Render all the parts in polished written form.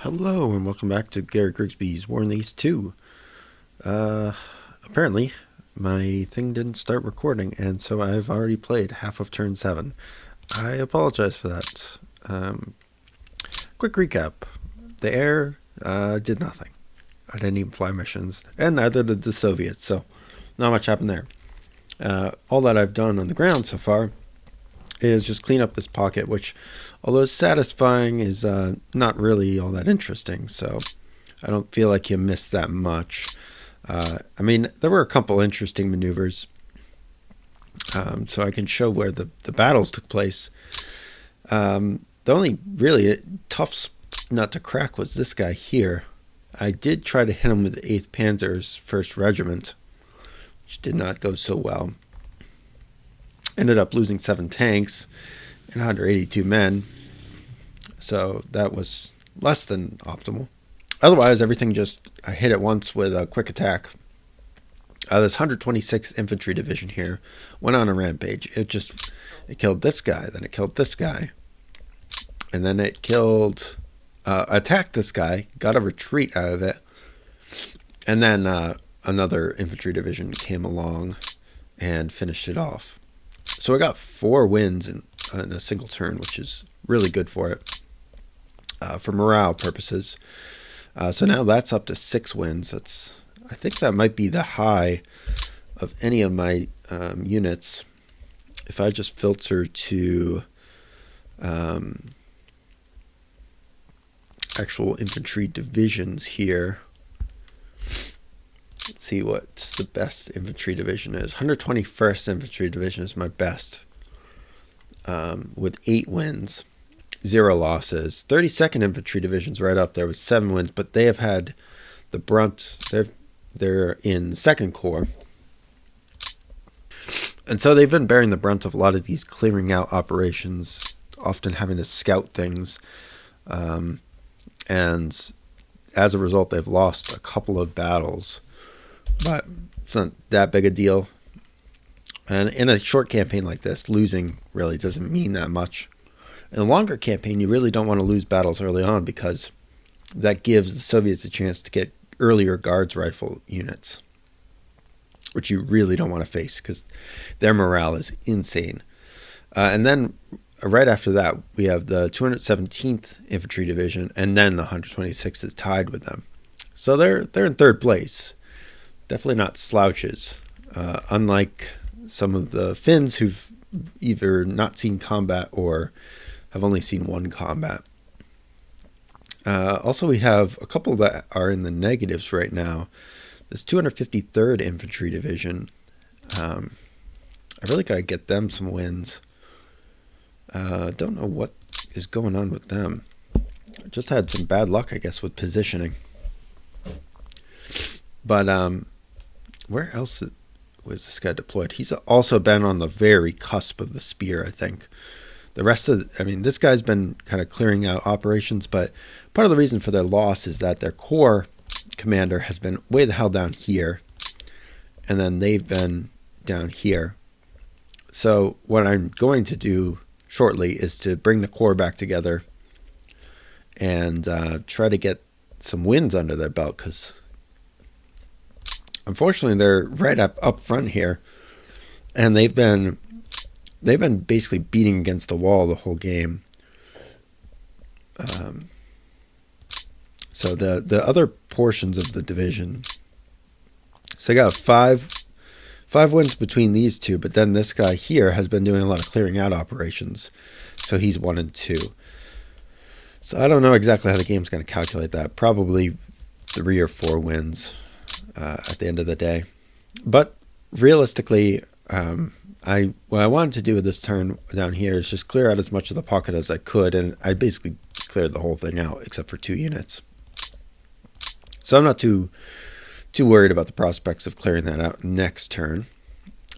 Hello and welcome back to Gary Grigsby's War in the East 2. Apparently my thing didn't start recording, and so I've already played half of turn 7. I apologize for that. Quick recap. The air did nothing. I didn't even fly missions, and neither did the Soviets, so not much happened there. All that I've done on the ground so far is just clean up this pocket, which, although it's satisfying, is not really all that interesting, so I don't feel like you missed that much. I mean, there were a couple interesting maneuvers, so I can show where the battles took place. The only really tough nut to crack was this guy here. I did try to hit him with the 8th Panzer's 1st Regiment, which did not go so well. Ended up losing 7 tanks and 182 men, so that was less than optimal. Otherwise, everything I hit it once with a quick attack. This 126th Infantry Division here went on a rampage. It killed this guy, then it killed this guy, and then it attacked this guy, got a retreat out of it, and then another infantry division came along and finished it off. So I got 4 wins in a single turn, which is really good for it, for morale purposes. So now that's up to 6 wins. I think that might be the high of any of my units. If I just filter to actual infantry divisions here, let's see what the best infantry division is. 121st Infantry Division is my best, with 8 wins, 0 losses. 32nd Infantry Division's right up there with 7 wins, but they have had the brunt. They're in 2nd Corps, and so they've been bearing the brunt of a lot of these clearing out operations, often having to scout things, and as a result, they've lost a couple of battles. But it's not that big a deal. And in a short campaign like this, losing really doesn't mean that much. In a longer campaign, you really don't want to lose battles early on, because that gives the Soviets a chance to get earlier guards rifle units, which you really don't want to face because their morale is insane. And then right after that, we have the 217th Infantry Division, and then the 126th is tied with them. So they're in 3rd place. Definitely not slouches, unlike some of the Finns who've either not seen combat or have only seen 1 combat. Also, we have a couple that are in the negatives right now. This 253rd Infantry Division, I really got to get them some wins. Don't know what is going on with them. Just had some bad luck, I guess, with positioning. But where else was this guy deployed? He's also been on the very cusp of the spear, I think. The rest this guy's been kind of clearing out operations, but part of the reason for their loss is that their corps commander has been way the hell down here, and then they've been down here. So what I'm going to do shortly is to bring the corps back together and try to get some wins under their belt, because unfortunately they're right up front here, and they've been basically beating against the wall the whole game. So the other portions of the division, so I got 5 wins between these two, but then this guy here has been doing a lot of clearing out operations, so he's 1 and 2. So I don't know exactly how the game's going to calculate that. Probably 3 or 4 wins at the end of the day. But realistically, what I wanted to do with this turn down here is just clear out as much of the pocket as I could, and I basically cleared the whole thing out except for 2 units. So I'm not too worried about the prospects of clearing that out next turn,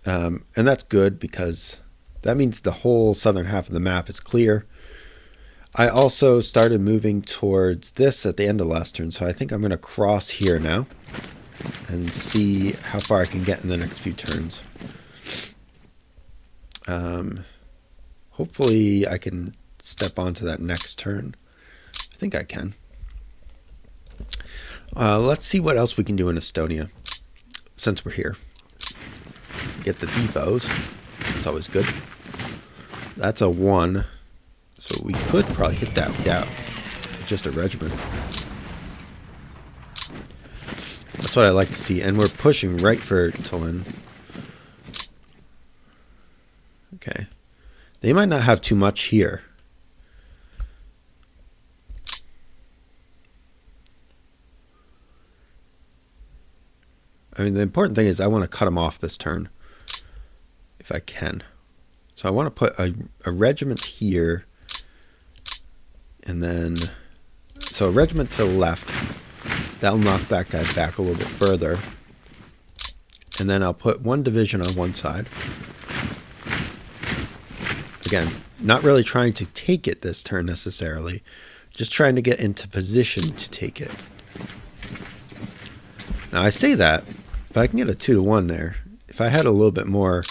and that's good because that means the whole southern half of the map is clear. I also started moving towards this at the end of last turn, so I think I'm going to cross here now and see how far I can get in the next few turns. Hopefully I can step onto that next turn. I think I can. Let's see what else we can do in Estonia since we're here. Get the depots. That's always good. That's a 1. So we could probably hit that. Yeah. Just a regiment. That's what I like to see. And we're pushing right for Talinn. Okay. They might not have too much here. I mean, the important thing is I want to cut them off this turn. If I can. So I want to put a regiment here. And then... So a regiment to the left. That'll knock that guy back a little bit further. And then I'll put 1 division on one side. Again, not really trying to take it this turn necessarily. Just trying to get into position to take it. Now I say that, but I can get a 2-to-1 there. If I had a little bit more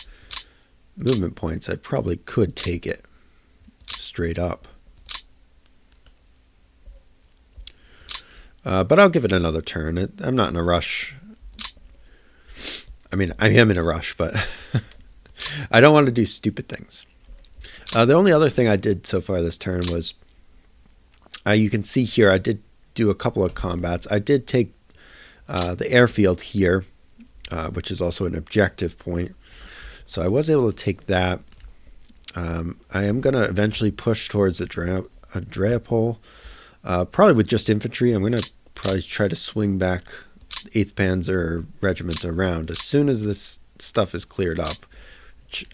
movement points, I probably could take it straight up. But I'll give it another turn. I'm not in a rush. I mean, I am in a rush, but I don't want to do stupid things. The only other thing I did so far this turn was, you can see here, I did do a couple of combats. I did take the airfield here, which is also an objective point. So I was able to take that. I am going to eventually push towards Adriapol, probably with just infantry. I'm going to probably try to swing back 8th Panzer Regiment around as soon as this stuff is cleared up, which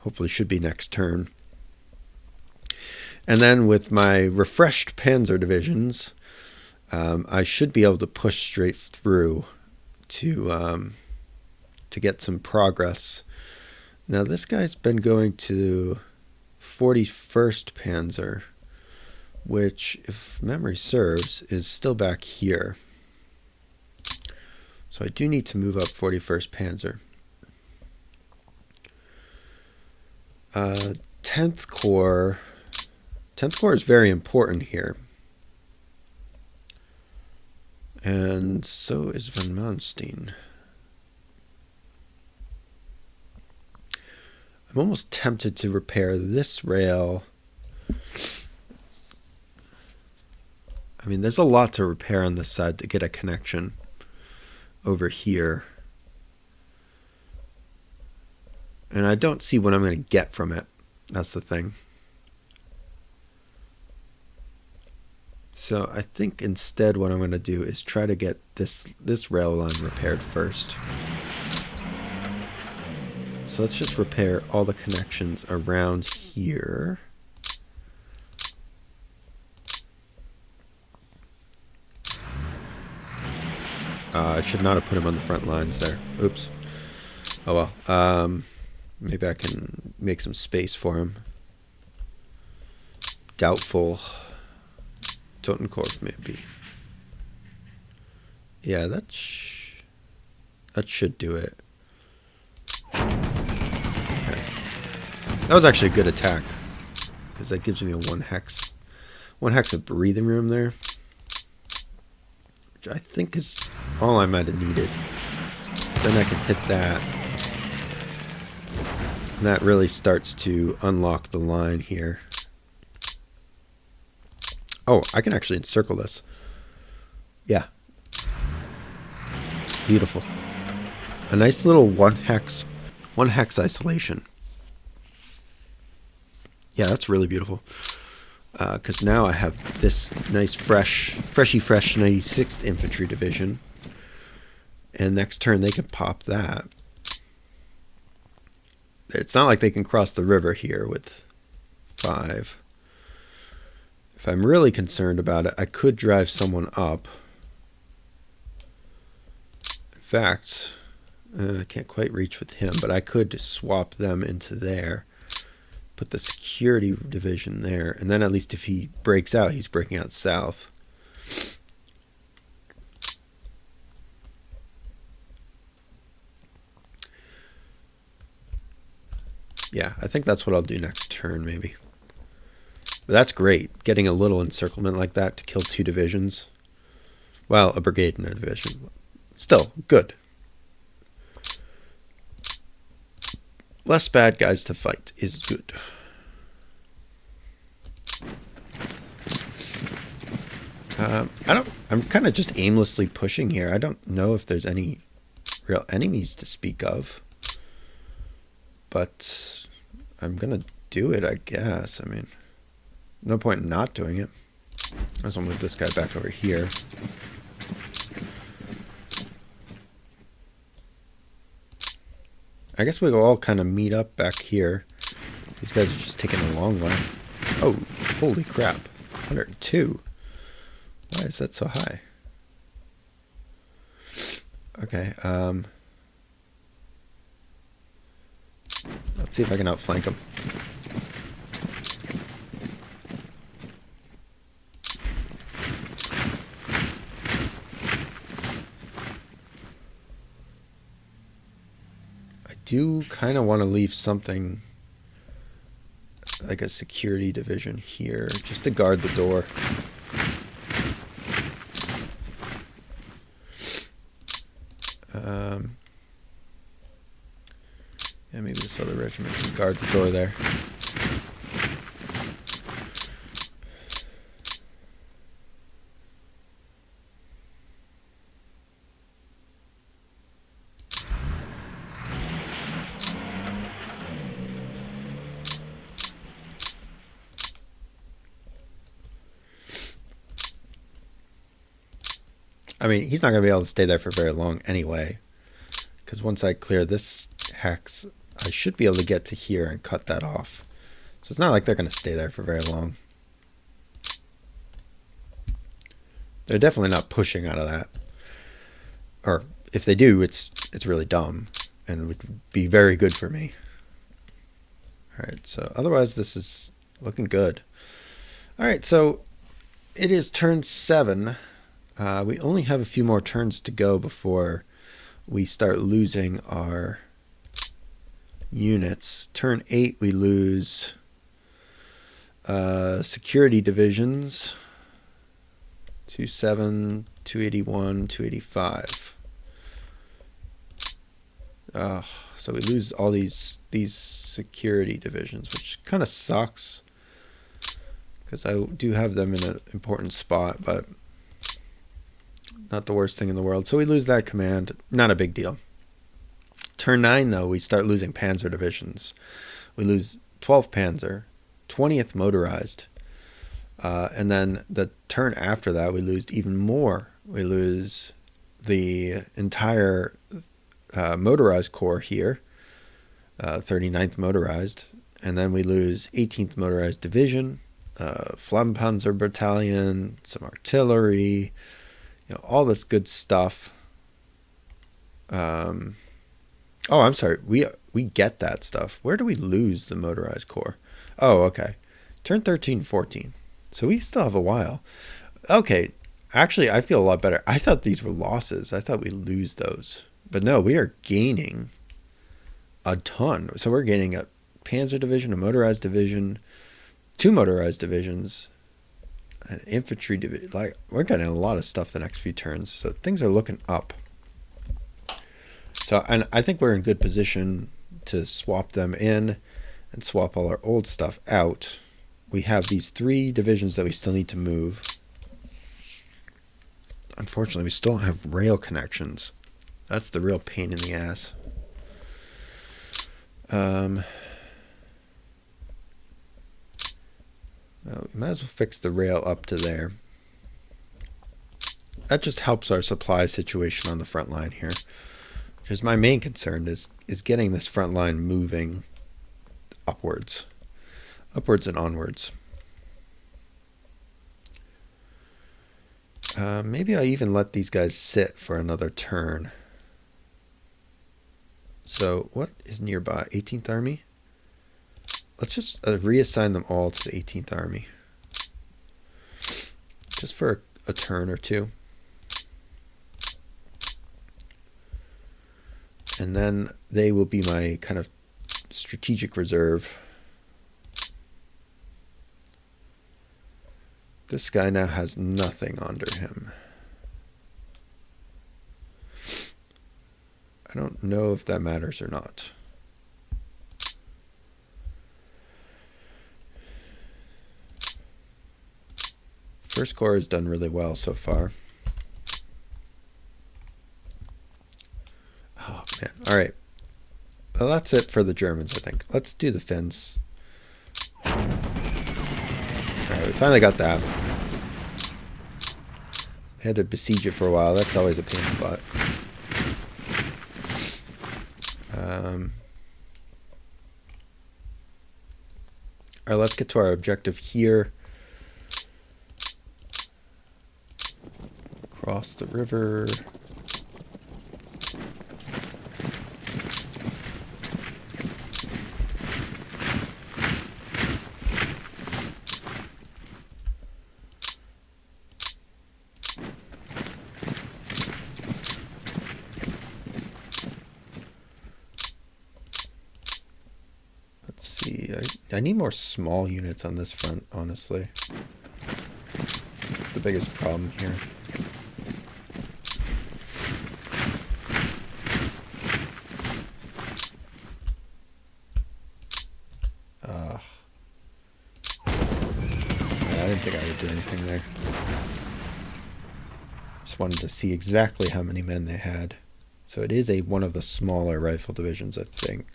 hopefully should be next turn. And then with my refreshed Panzer divisions, I should be able to push straight through to get some progress. Now this guy's been going to 41st Panzer, which, if memory serves, is still back here. So I do need to move up 41st Panzer. 10th Corps. 10th Corps is very important here. And so is Van Manstein. I'm almost tempted to repair this rail. I mean, there's a lot to repair on this side to get a connection over here. And I don't see what I'm going to get from it. That's the thing. So I think instead what I'm going to do is try to get this rail line repaired first. So let's just repair all the connections around here. I should not have put him on the front lines there. Oops. Oh well. Maybe I can make some space for him. Doubtful. Totenkopf maybe. Yeah, that should do it. Okay. That was actually a good attack, because that gives me a 1 hex of breathing room there, which I think is all I might have needed. So then I can hit that. And that really starts to unlock the line here. Oh, I can actually encircle this. Yeah. Beautiful. A nice little 1 hex isolation. Yeah, that's really beautiful. Because now I have this nice fresh 96th Infantry Division. And next turn they can pop that. It's not like they can cross the river here with 5. If I'm really concerned about it, I could drive someone up. In fact, I can't quite reach with him, but I could swap them into there. Put the security division there, and then at least if he breaks out, he's breaking out south. Yeah, I think that's what I'll do next turn, maybe. But that's great, getting a little encirclement like that to kill 2 divisions. Well, a brigade in a division. Still, good. Less bad guys to fight is good. I'm kind of just aimlessly pushing here. I don't know if there's any real enemies to speak of. But I'm going to do it, I guess. I mean, no point in not doing it. I just want to move this guy back over here. I guess we'll all kind of meet up back here. These guys are just taking a long way. Oh, holy crap. 102. Why is that so high? Okay, let's see if I can outflank him. I do kind of want to leave something like a security division here just to guard the door. Yeah, maybe this other regiment can guard the door there. I mean, he's not going to be able to stay there for very long anyway. Because once I clear this hex, I should be able to get to here and cut that off. So it's not like they're going to stay there for very long. They're definitely not pushing out of that. Or if they do, it's really dumb and would be very good for me. Alright, so otherwise this is looking good. Alright, so it is turn 7. We only have a few more turns to go before we start losing our units. Turn 8 we lose security divisions. 27, 281, 285. So we lose all these security divisions, which kind of sucks because I do have them in an important spot, but not the worst thing in the world. So we lose that command. Not a big deal. Turn 9, though, we start losing panzer divisions. We lose 12th Panzer, 20th Motorized. And then the turn after that, we lose even more. We lose the entire motorized corps here, 39th Motorized. And then we lose 18th Motorized Division, Flammenpanzer Battalion, some artillery, all this good stuff. Oh, I'm sorry. We get that stuff. Where do we lose the motorized corps? Oh, okay. Turn 13, 14. So we still have a while. Okay. Actually, I feel a lot better. I thought these were losses. I thought we lose those. But no, we are gaining a ton. So we're gaining a panzer division, a motorized division, 2 motorized divisions, an infantry division. Like, we're getting a lot of stuff the next few turns. So things are looking up. So, and I think we're in good position to swap them in and swap all our old stuff out. We have these 3 divisions that we still need to move. Unfortunately, we still don't have rail connections. That's the real pain in the ass. Well, we might as well fix the rail up to there. That just helps our supply situation on the front line here. Because my main concern is getting this front line moving upwards and onwards. Maybe I even let these guys sit for another turn. So what is nearby? 18th Army? Let's just reassign them all to the 18th Army. Just for a turn or two. And then they will be my kind of strategic reserve. This guy now has nothing under him. I don't know if that matters or not. First Corps has done really well so far. Oh, man. All right. Well, that's it for the Germans, I think. Let's do the Finns. All right, we finally got that. They had to besiege it for a while. That's always a pain in the butt. All right, let's get to our objective here. Cross the river. Let's see. I need more small units on this front, honestly. That's the biggest problem here. I didn't think I would do anything there. Just wanted to see exactly how many men they had. So it is one of the smaller rifle divisions, I think.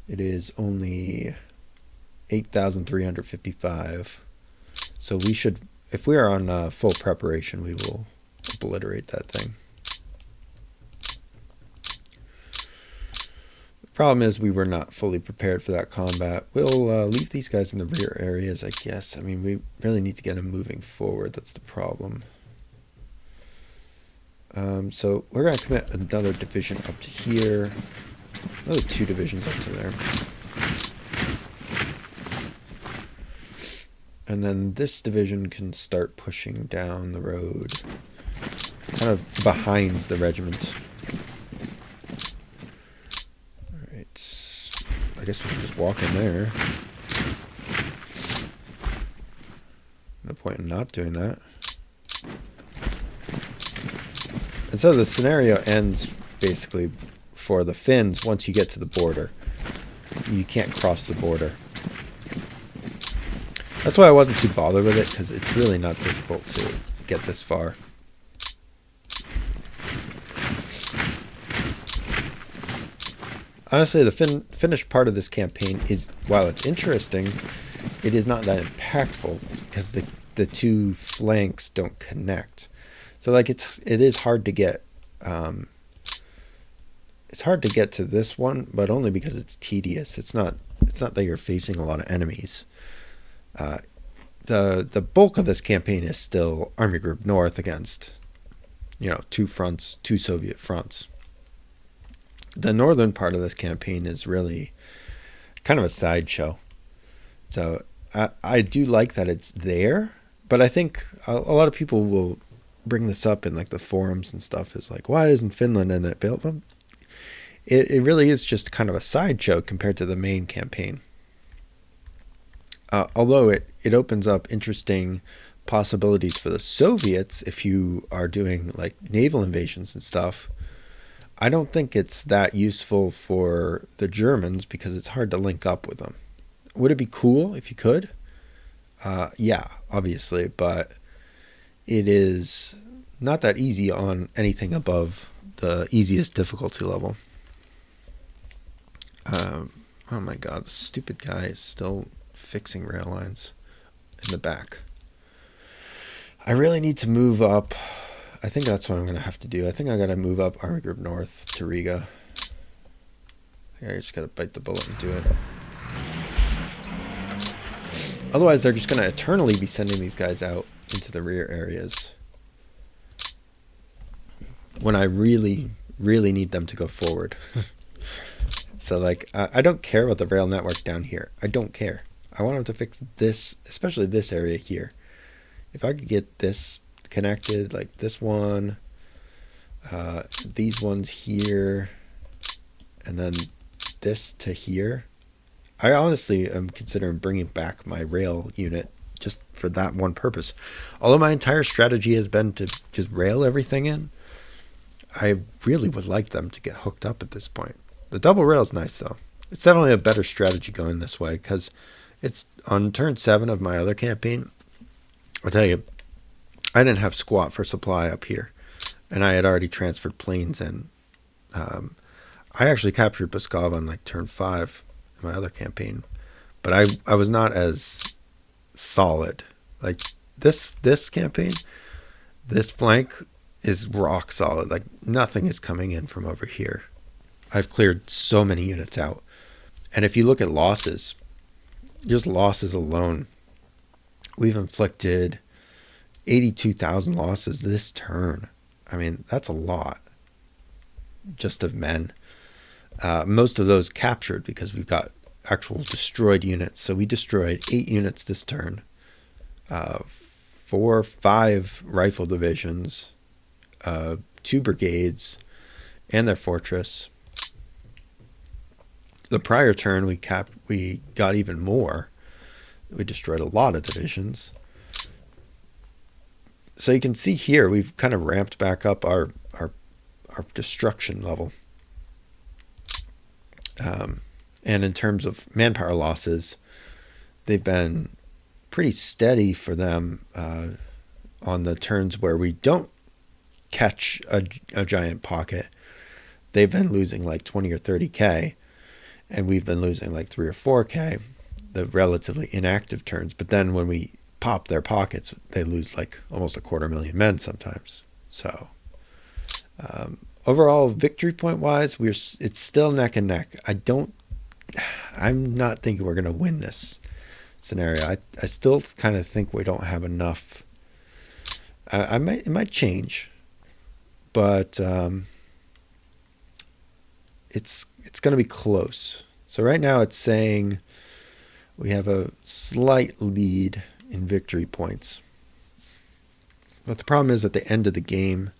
It is only 8,355. So we should, if we are on full preparation, we will obliterate that thing. Problem is we were not fully prepared for that combat. We'll leave these guys in the rear areas, I guess. I mean, we really need to get them moving forward. That's the problem. So we're going to commit another division up to here. Another 2 divisions up to there. And then this division can start pushing down the road. Kind of behind the regiment. I guess we can just walk in there. No point in not doing that. And so the scenario ends basically for the Finns once you get to the border. You can't cross the border. That's why I wasn't too bothered with it, because it's really not difficult to get this far. Honestly, the Finnish part of this campaign is, while it's interesting, it is not that impactful because the 2 flanks don't connect. So like it is hard to get. It's hard to get to this one, but only because it's tedious. It's not that you're facing a lot of enemies. The bulk of this campaign is still Army Group North against, 2 fronts, 2 Soviet fronts. The northern part of this campaign is really kind of a sideshow. So I do like that it's there, but I think a lot of people will bring this up in like the forums and stuff. Is like, why isn't Finland in that bill? It really is just kind of a sideshow compared to the main campaign. Although it opens up interesting possibilities for the Soviets if you are doing like naval invasions and stuff. I don't think it's that useful for the Germans because it's hard to link up with them. Would it be cool if you could? Yeah, obviously, but it is not that easy on anything above the easiest difficulty level. Oh my god, the stupid guy is still fixing rail lines in the back. I really need to move up. I think that's what I'm going to have to do. I think I got to move up Army Group North to Riga. I think I just got to bite the bullet and do it. Otherwise, they're just going to eternally be sending these guys out into the rear areas when I really, really need them to go forward. So, like, I don't care about the rail network down here. I don't care. I want them to fix this, especially this area here. If I could get this connected, like this one, these ones here, and then this to here. I honestly am considering bringing back my rail unit just for that one purpose. Although my entire strategy has been to just rail everything in, I really would like them to get hooked up at this point. The double rail is nice, though. It's definitely a better strategy going this way, because it's on turn 7 of my other campaign. I'll tell you, I didn't have squat for supply up here, and I had already transferred planes in. I actually captured Pskov on like turn 5 in my other campaign, but I was not as solid. Like this campaign, this flank is rock solid. Like nothing is coming in from over here. I've cleared so many units out. And if you look at losses, just losses alone, we've inflicted 82,000 losses this turn. I mean, that's a lot just of men. Most of those captured because we've got actual destroyed units. So we destroyed 8 units this turn, 4 or 5 rifle divisions, 2 brigades, and their fortress. The prior turn we got even more. We destroyed a lot of divisions. So you can see here we've kind of ramped back up our destruction level. And in terms of manpower losses, they've been pretty steady for them on the turns where we don't catch a giant pocket. They've been losing like 20 or 30k, and we've been losing like 3 or 4k, the relatively inactive turns. But then when we pop their pockets, they lose like almost 250,000 men sometimes. So overall, victory point wise, it's still neck and neck. I'm not thinking we're going to win this scenario. I still kind of think we don't have enough. It might change, but it's going to be close. So right now it's saying we have a slight lead in victory points. But the problem is at the end of the game,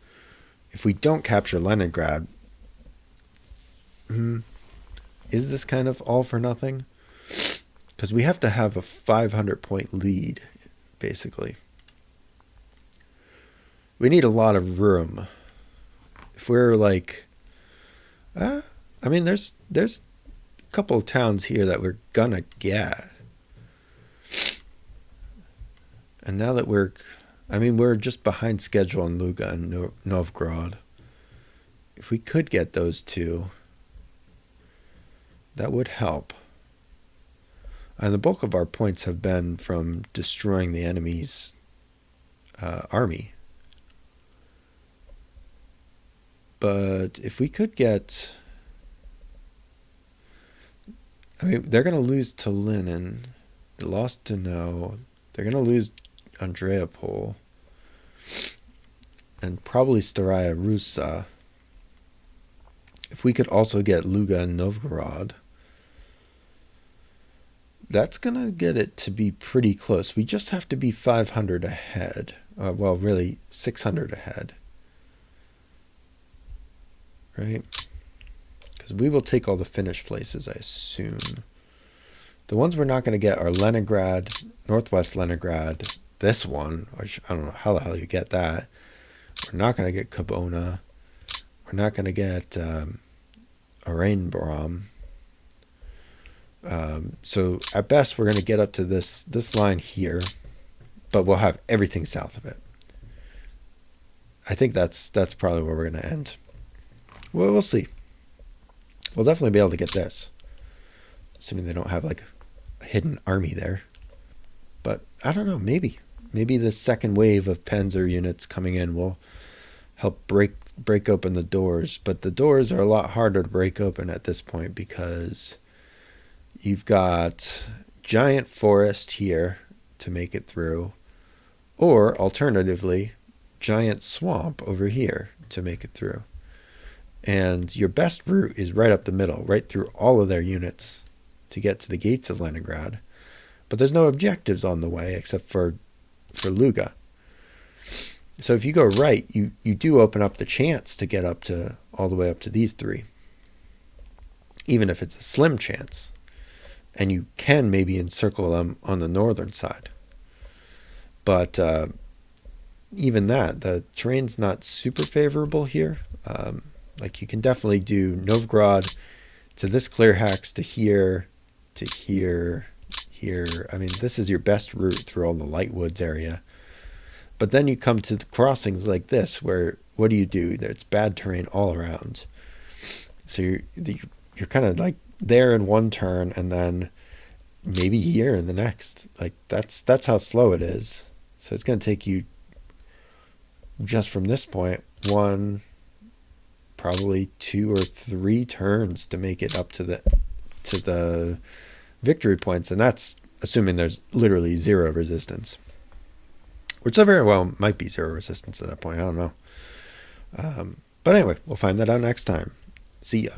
if we don't capture Leningrad, is this kind of all for nothing? Because we have to have a 500-point lead, basically. We need a lot of room. If we're like, I mean, there's a couple of towns here that we're gonna get. And now that we're just behind schedule on Luga and Novgorod. If we could get those 2, that would help. And the bulk of our points have been from destroying the enemy's army. But if we could get... I mean, they're going to lose Talinn. They lost to No. They're going to lose Andreapol. And probably Staraya Russa. If we could also get Luga and Novgorod, that's going to get it to be pretty close. We just have to be 500 ahead. Well, really, 600 ahead. Right? Because we will take all the Finnish places, I assume. The ones we're not going to get are Leningrad, Northwest Leningrad, this one, which I don't know how the hell you get that. We're not going to get Kabona. We're not going to get Oranienbaum. So at best, we're going to get up to this line here, but we'll have everything south of it. I think that's probably where we're going to end. Well, we'll see. We'll definitely be able to get this, assuming they don't have like a hidden army there. But I don't know, maybe the second wave of Panzer units coming in will help break open the doors. But the doors are a lot harder to break open at this point because you've got giant forest here to make it through, or alternatively, giant swamp over here to make it through. And your best route is right up the middle, right through all of their units to get to the gates of Leningrad. But there's no objectives on the way except for Luga. So if you go right, you do open up the chance to get up to all the way up to these 3. Even if it's a slim chance. And you can maybe encircle them on the northern side. But even that, the terrain's not super favorable here. Like you can definitely do Novgorod to this clear hacks to here, to here, here. I mean, this is your best route through all the light woods area. But then you come to the crossings like this, where what do? It's bad terrain all around. So you're kind of like there in one turn, and then maybe here in the next. Like that's how slow it is. So it's going to take you just from this point probably 2 or 3 turns to make it up to the victory points, and that's assuming there's literally 0 resistance. Which there very well might be 0 resistance at that point. I don't know. But anyway, we'll find that out next time. See ya.